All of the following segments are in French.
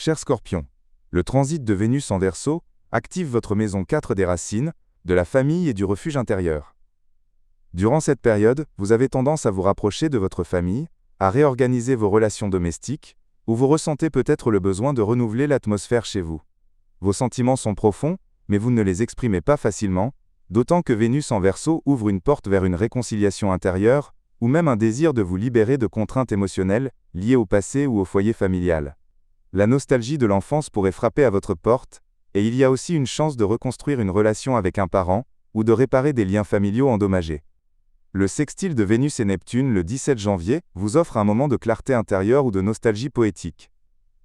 Cher Scorpion, le transit de Vénus en Verseau active votre maison 4 des racines, de la famille et du refuge intérieur. Durant cette période, vous avez tendance à vous rapprocher de votre famille, à réorganiser vos relations domestiques, ou vous ressentez peut-être le besoin de renouveler l'atmosphère chez vous. Vos sentiments sont profonds, mais vous ne les exprimez pas facilement, d'autant que Vénus en Verseau ouvre une porte vers une réconciliation intérieure, ou même un désir de vous libérer de contraintes émotionnelles liées au passé ou au foyer familial. La nostalgie de l'enfance pourrait frapper à votre porte, et il y a aussi une chance de reconstruire une relation avec un parent, ou de réparer des liens familiaux endommagés. Le sextile de Vénus et Neptune le 17 janvier vous offre un moment de clarté intérieure ou de nostalgie poétique.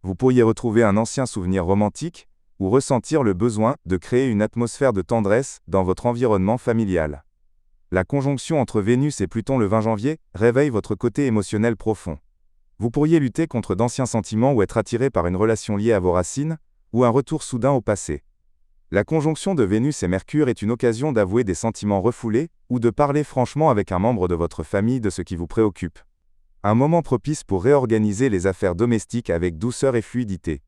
Vous pourriez retrouver un ancien souvenir romantique, ou ressentir le besoin de créer une atmosphère de tendresse dans votre environnement familial. La conjonction entre Vénus et Pluton le 20 janvier réveille votre côté émotionnel profond. Vous pourriez lutter contre d'anciens sentiments ou être attiré par une relation liée à vos racines, ou un retour soudain au passé. La conjonction de Vénus et Mercure est une occasion d'avouer des sentiments refoulés, ou de parler franchement avec un membre de votre famille de ce qui vous préoccupe. Un moment propice pour réorganiser les affaires domestiques avec douceur et fluidité.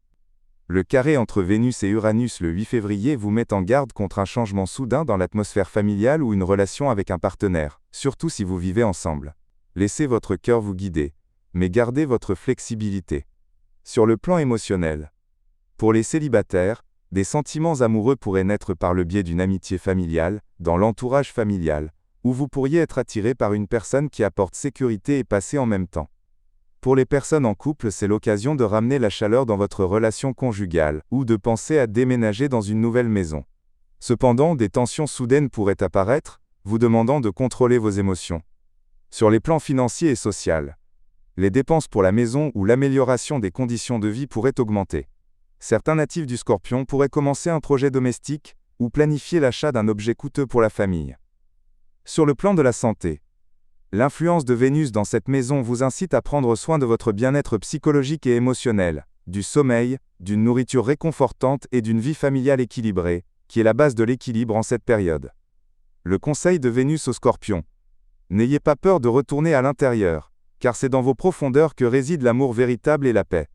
Le carré entre Vénus et Uranus le 8 février vous met en garde contre un changement soudain dans l'atmosphère familiale ou une relation avec un partenaire, surtout si vous vivez ensemble. Laissez votre cœur vous guider, mais gardez votre flexibilité. Sur le plan émotionnel. Pour les célibataires, des sentiments amoureux pourraient naître par le biais d'une amitié familiale, dans l'entourage familial, où vous pourriez être attiré par une personne qui apporte sécurité et passé en même temps. Pour les personnes en couple, c'est l'occasion de ramener la chaleur dans votre relation conjugale, ou de penser à déménager dans une nouvelle maison. Cependant, des tensions soudaines pourraient apparaître, vous demandant de contrôler vos émotions. Sur les plans financiers et sociaux, les dépenses pour la maison ou l'amélioration des conditions de vie pourraient augmenter. Certains natifs du Scorpion pourraient commencer un projet domestique, ou planifier l'achat d'un objet coûteux pour la famille. Sur le plan de la santé, l'influence de Vénus dans cette maison vous incite à prendre soin de votre bien-être psychologique et émotionnel, du sommeil, d'une nourriture réconfortante et d'une vie familiale équilibrée, qui est la base de l'équilibre en cette période. Le conseil de Vénus au Scorpion. N'ayez pas peur de retourner à l'intérieur, car c'est dans vos profondeurs que réside l'amour véritable et la paix.